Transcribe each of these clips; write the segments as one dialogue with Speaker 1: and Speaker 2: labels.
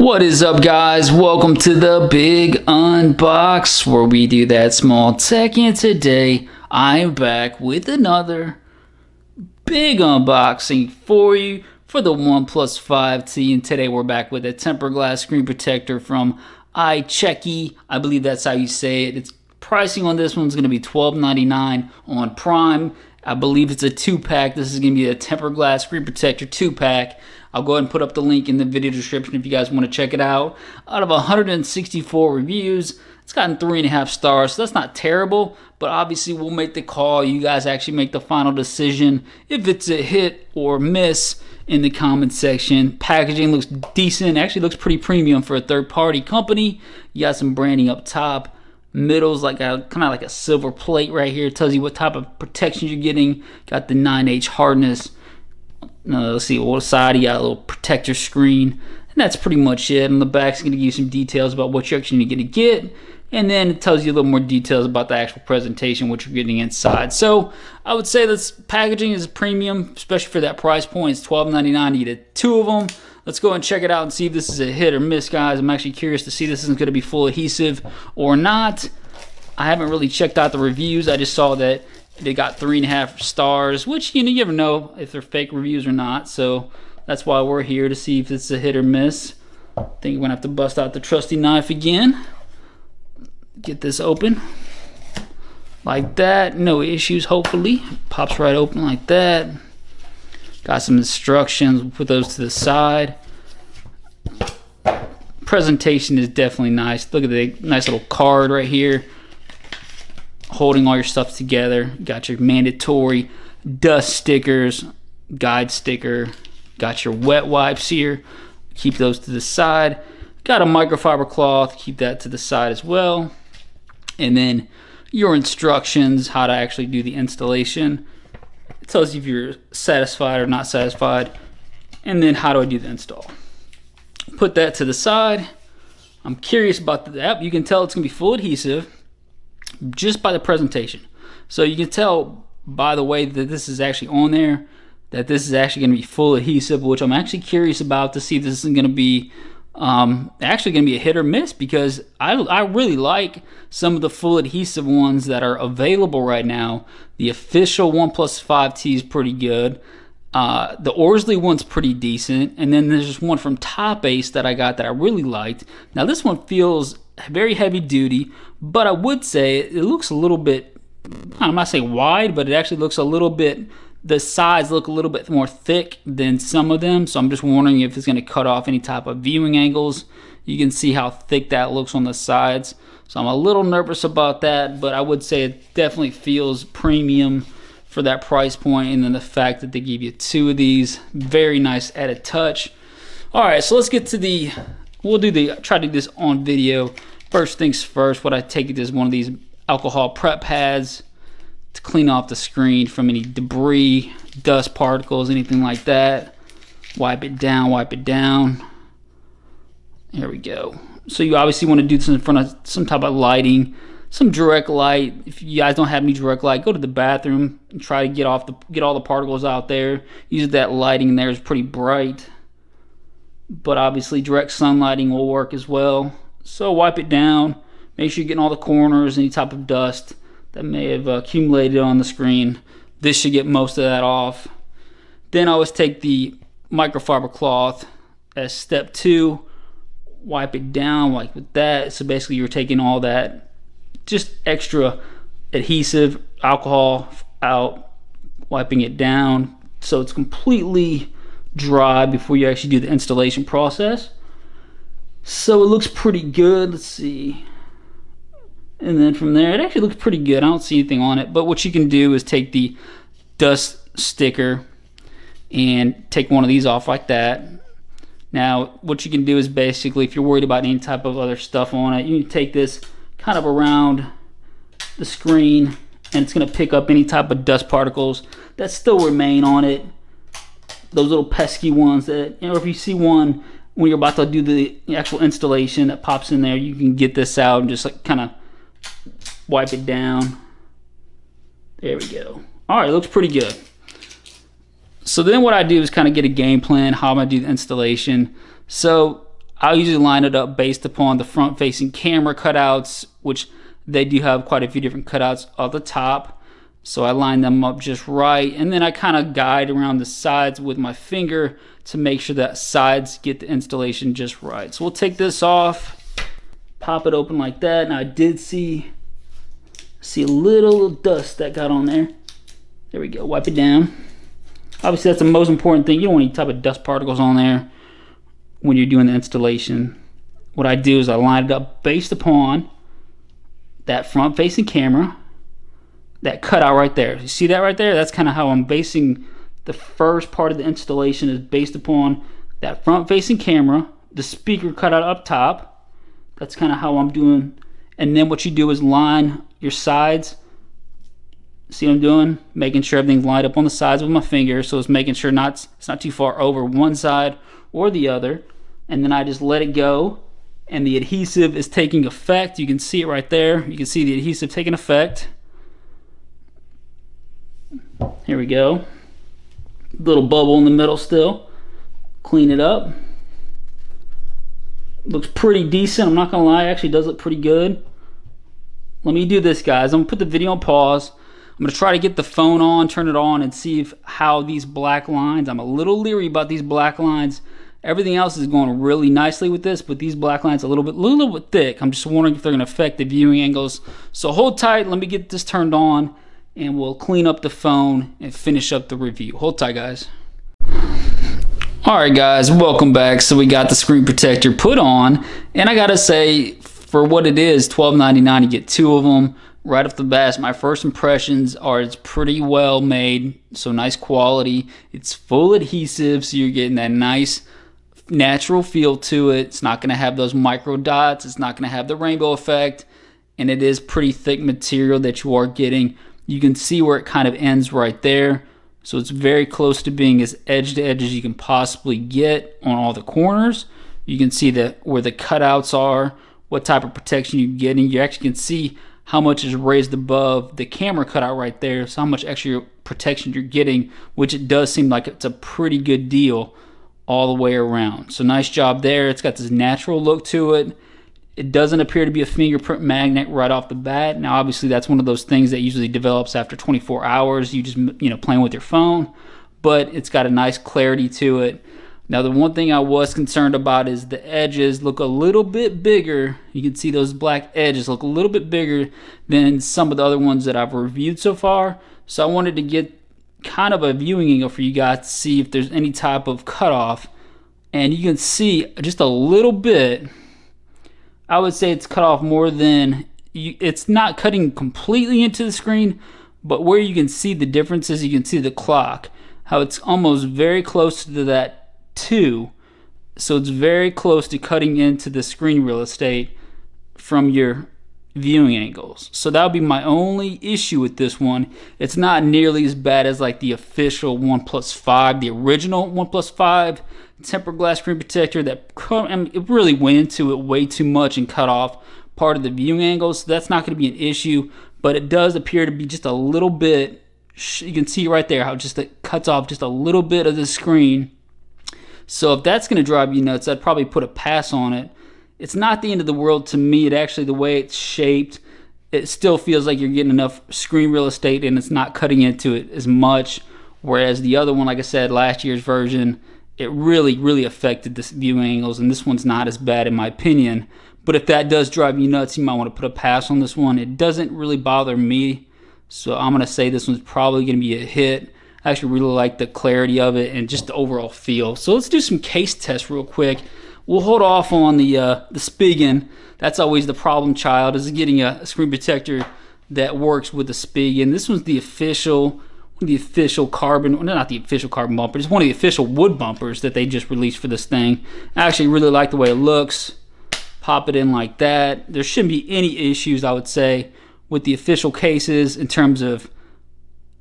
Speaker 1: What is up, guys? Welcome to the big unbox where we do that small tech, and today I'm back with another big unboxing for you for the OnePlus 5T, and today we're back with a tempered glass screen protector from Icheckey. I believe that's how you say it. Its pricing on this one's going to be $12.99 on Prime. I believe it's a 2-pack. This is going to be a tempered glass screen protector 2-pack. I'll go ahead and put up the link in the video description if you guys want to check it out. Out of 164 reviews, it's gotten 3.5 stars, so that's not terrible, but obviously we'll make the call. You guys actually make the final decision if it's a hit or miss in the comment section. Packaging looks decent, actually looks pretty premium for a third-party company. You got some branding up top. Middle's like a kind of like a silver plate right here. It tells you what type of protection you're getting. Got the 9H hardness. Let's see, on the side you got a little protector screen, and that's pretty much it. On the back it's going to give you some details about what you're actually going to get, and then it tells you a little more details about the actual presentation, what you're getting inside. So I would say this packaging is premium, especially for that price point. It's $12.99. You get 2 of them. Let's go and check it out and see if this is a hit or miss, guys. I'm actually curious to see if this is going to be full adhesive or not. I haven't really checked out the reviews. I just saw that they got 3.5 stars, which, you know, you never know if they're fake reviews or not. So that's why we're here, to see if it's a hit or miss. I think we're gonna have to bust out the trusty knife again. Get this open like that. No issues, hopefully. Pops right open like that. Got some instructions. We'll put those to the side. Presentation is definitely nice. Look at the nice little card right here, holding all your stuff together. Got your mandatory dust stickers, guide sticker, got your wet wipes here, keep those to the side. Got a microfiber cloth, keep that to the side as well. And then your instructions, how to actually do the installation. It tells you if you're satisfied or not satisfied, and then how do I do the install. Put that to the side. I'm curious about the app. You can tell it's gonna be full adhesive just by the presentation. So you can tell by the way that this is actually on there that this is actually going to be full adhesive, which I'm actually curious about to see if this is going to be actually going to be a hit or miss, because I really like some of the full adhesive ones that are available right now. The official OnePlus 5T is pretty good. The Orsley one's pretty decent, and then there's just one from Top Ace that I got that I really liked. Now this one feels very heavy duty, but I would say it looks a little bit, I'm not saying wide, but it actually looks a little bit, the sides look a little bit more thick than some of them. So I'm just wondering if it's going to cut off any type of viewing angles. You can see how thick that looks on the sides. So I'm a little nervous about that, but I would say it definitely feels premium for that price point. And then the fact that they give you 2 of these, very nice added touch. All right, so let's get to the, try to do this on video. First things first, what I take it is one of these alcohol prep pads to clean off the screen from any debris, dust particles, anything like that. Wipe it down, wipe it down. There we go. So you obviously want to do this in front of some type of lighting, some direct light. If you guys don't have any direct light, go to the bathroom and try to get all the particles out there. Use that lighting there is pretty bright, but obviously direct sunlighting will work as well. So wipe it down. Make sure you're getting all the corners, any type of dust that may have accumulated on the screen. This should get most of that off. Then I always take the microfiber cloth as step 2. Wipe it down like with that. So basically you're taking all that just extra adhesive alcohol out, wiping it down so it's completely dry before you actually do the installation process. So it looks pretty good. Let's see. And then from there, it actually looks pretty good. I don't see anything on it. But what you can do is take the dust sticker and take one of these off like that. Now, what you can do is basically, if you're worried about any type of other stuff on it, you can take this kind of around the screen, and it's going to pick up any type of dust particles that still remain on it. Those little pesky ones that, you know, if you see one when you're about to do the actual installation that pops in there, you can get this out and just like kind of wipe it down. There we go. All right, looks pretty good. So then what I do is kind of get a game plan, how I'm gonna do the installation. So I'll usually line it up based upon the front facing camera cutouts, which they do have quite a few different cutouts at the top. So I line them up just right, and then I kind of guide around the sides with my finger to make sure that sides get the installation just right. So we'll take this off, pop it open like that. Now I did see a little dust that got on there. There we go, wipe it down. Obviously that's the most important thing. You don't want any type of dust particles on there when you're doing the installation. What I do is I line it up based upon that front facing camera, that cutout right there. You see that right there? That's kind of how I'm basing the first part of the installation, is based upon that front facing camera, the speaker cutout up top. That's kind of how I'm doing. And then what you do is line your sides. See what I'm doing? Making sure everything's lined up on the sides with my finger, so it's making sure it's not too far over one side or the other. And then I just let it go, and the adhesive is taking effect. You can see it right there. You can see the adhesive taking effect. Here we go. Little bubble in the middle still. Clean it up. Looks pretty decent, I'm not gonna lie. It actually does look pretty good. Let me do this, guys. I'm gonna put the video on pause. I'm gonna try to get the phone on, turn it on, and see how these black lines, I'm a little leery about these black lines. Everything else is going really nicely with this, but these black lines are a little bit thick. I'm just wondering if they're gonna affect the viewing angles. So hold tight, let me get this turned on, and we'll clean up the phone and finish up the review. Hold tight, guys. Alright guys, welcome back. So we got the screen protector put on, and I gotta say, for what it is, $12.99, you get two of them. Right off the bat, my first impressions are it's pretty well made, so nice quality. It's full adhesive, so you're getting that nice natural feel to it. It's not going to have those micro dots. It's not going to have the rainbow effect, and it is pretty thick material that you are getting. You can see where it kind of ends right there, so it's very close to being as edge to edge as you can possibly get on all the corners. You can see that where the cutouts are, what type of protection you're getting. You actually can see how much is raised above the camera cutout right there, so how much extra protection you're getting, which it does seem like it's a pretty good deal all the way around. So nice job there. It's got this natural look to it. It doesn't appear to be a fingerprint magnet right off the bat. Now obviously that's one of those things that usually develops after 24 hours, you just playing with your phone, but it's got a nice clarity to it. Now the one thing I was concerned about is the edges look a little bit bigger. You can see those black edges look a little bit bigger than some of the other ones that I've reviewed so far. So I wanted to get kind of a viewing angle for you guys to see if there's any type of cutoff. And you can see just a little bit. I would say it's cut off more than, it's not cutting completely into the screen, but where you can see the differences, you can see the clock, how it's almost very close to that 2, so it's very close to cutting into the screen real estate from your viewing angles. So that would be my only issue with this one. It's not nearly as bad as like the official OnePlus 5, the original OnePlus 5 tempered glass screen protector that it really went into it way too much and cut off part of the viewing angles. So that's not going to be an issue, but it does appear to be just a little bit. You can see right there how just it cuts off just a little bit of the screen. So if that's going to drive you nuts, I'd probably put a pass on it. It's not the end of the world to me. It actually, the way it's shaped, it still feels like you're getting enough screen real estate and it's not cutting into it as much. Whereas the other one, like I said, last year's version, it really affected the viewing angles, and this one's not as bad in my opinion. But if that does drive you nuts, you might want to put a pass on this one. It doesn't really bother me, so I'm going to say this one's probably going to be a hit. I actually really like the clarity of it and just the overall feel. So let's do some case tests real quick. We'll hold off on the Spigen. That's always the problem child, is getting a screen protector that works with the Spigen. This one's the official carbon, well, not the official carbon bumper, it's one of the official wood bumpers that they just released for this thing. I actually really like the way it looks. Pop it in like that. There shouldn't be any issues, I would say, with the official cases in terms of,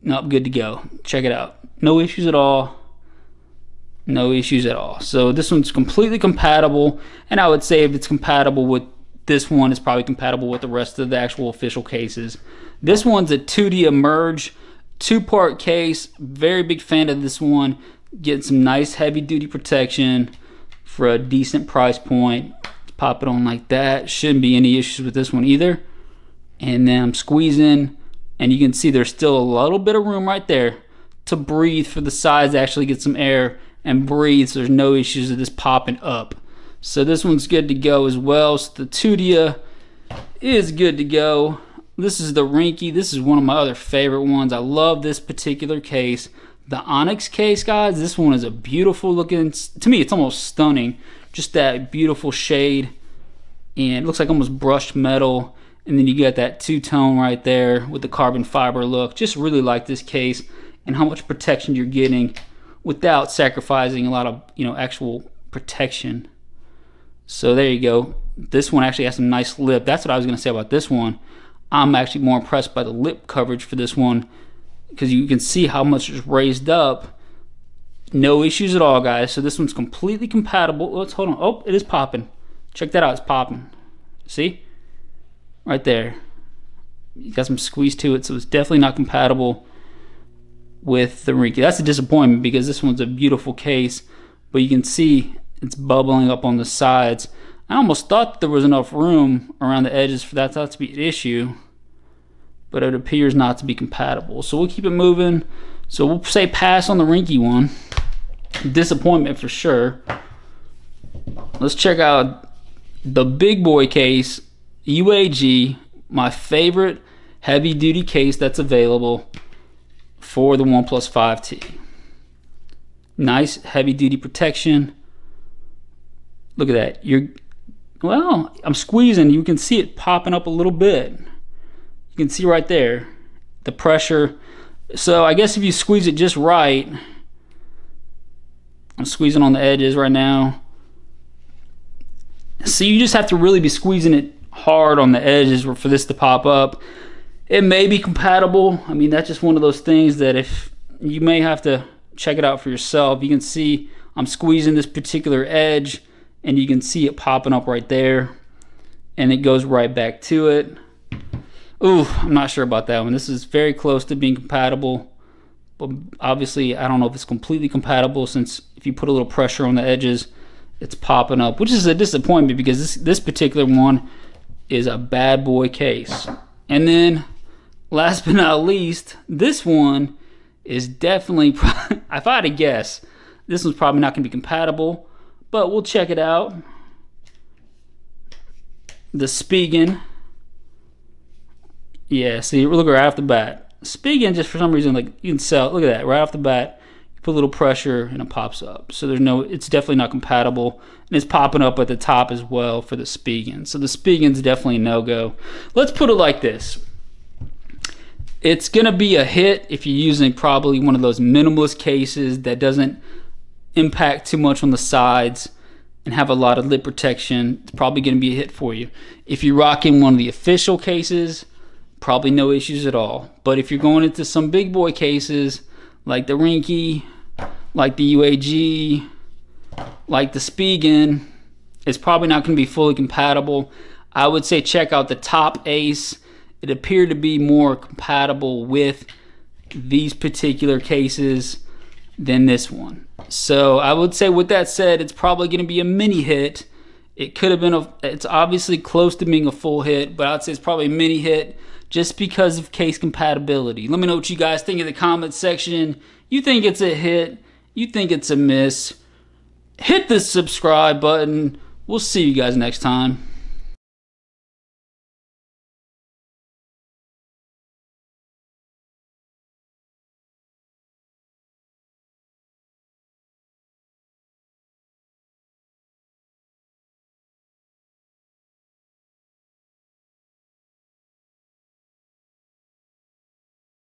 Speaker 1: nope, good to go. Check it out. No issues at all. No issues at all. So this one's completely compatible, and I would say if it's compatible with this one, it's probably compatible with the rest of the actual official cases. This one's a 2D Emerge 2-part case. Very big fan of this one. Getting some nice heavy duty protection for a decent price point. Pop it on like that. Shouldn't be any issues with this one either. And then I'm squeezing, and you can see there's still a little bit of room right there to breathe for the sides to actually get some air and breathe, so there's no issues with this popping up. So this one's good to go as well. So the Tudia is good to go. This is the Rinky. This is one of my other favorite ones. I love this particular case. The Onyx Case, guys, this one is a beautiful looking, to me it's almost stunning. Just that beautiful shade, and it looks like almost brushed metal. And then you get that two-tone right there with the carbon fiber look. Just really like this case and how much protection you're getting without sacrificing a lot of, actual protection. So there you go. This one actually has some nice lip. That's what I was going to say about this one. I'm actually more impressed by the lip coverage for this one, because you can see how much it's raised up. No issues at all, guys. So this one's completely compatible. Let's hold on. Oh, it is popping. Check that out. It's popping. See? Right there. You got some squeeze to it, so it's definitely not compatible with the Rinky. That's a disappointment, because this one's a beautiful case, but you can see it's bubbling up on the sides. I almost thought there was enough room around the edges for that not to be an issue, but it appears not to be compatible. So we'll keep it moving. So we'll say pass on the Rinky one. Disappointment for sure. Let's check out the big boy case, Uag, my favorite heavy duty case that's available for the OnePlus 5T. Nice heavy duty protection. Look at that. Well, I'm squeezing. You can see it popping up a little bit. You can see right there the pressure. So I guess if you squeeze it just right, I'm squeezing on the edges right now. So you just have to really be squeezing it hard on the edges for this to pop up. It may be compatible. I mean, that's just one of those things that if you may have to check it out for yourself. You can see I'm squeezing this particular edge, and you can see it popping up right there, and it goes right back to it. Ooh, I'm not sure about that one. This is very close to being compatible, but obviously I don't know if it's completely compatible, since if you put a little pressure on the edges, it's popping up, which is a disappointment, because this particular one is a bad boy case. And then last but not least, this one is definitely, if I had to guess, this one's probably not going to be compatible, but we'll check it out. The Spigen. Yeah, see, look right off the bat. Spigen, just for some reason, like, you can sell, look at that, right off the bat, you put a little pressure and it pops up. So there's no, it's definitely not compatible, and it's popping up at the top as well for the Spigen. So the Spigen's definitely a no-go. Let's put it like this. It's gonna be a hit if you're using probably one of those minimalist cases that doesn't impact too much on the sides and have a lot of lip protection. It's probably gonna be a hit for you. If you're rocking one of the official cases, probably no issues at all. But if you're going into some big boy cases like the Rinky, like the Uag, like the Spigen, it's probably not going to be fully compatible. I would say check out the top Ace. It appeared to be more compatible with these particular cases than this one. So I would say, with that said, it's probably going to be a mini hit. It could have been it's obviously close to being a full hit, but I'd say it's probably a mini hit just because of case compatibility. Let me know what you guys think in the comments section. You think it's a hit? You think it's a miss? Hit the subscribe button. We'll see you guys next time.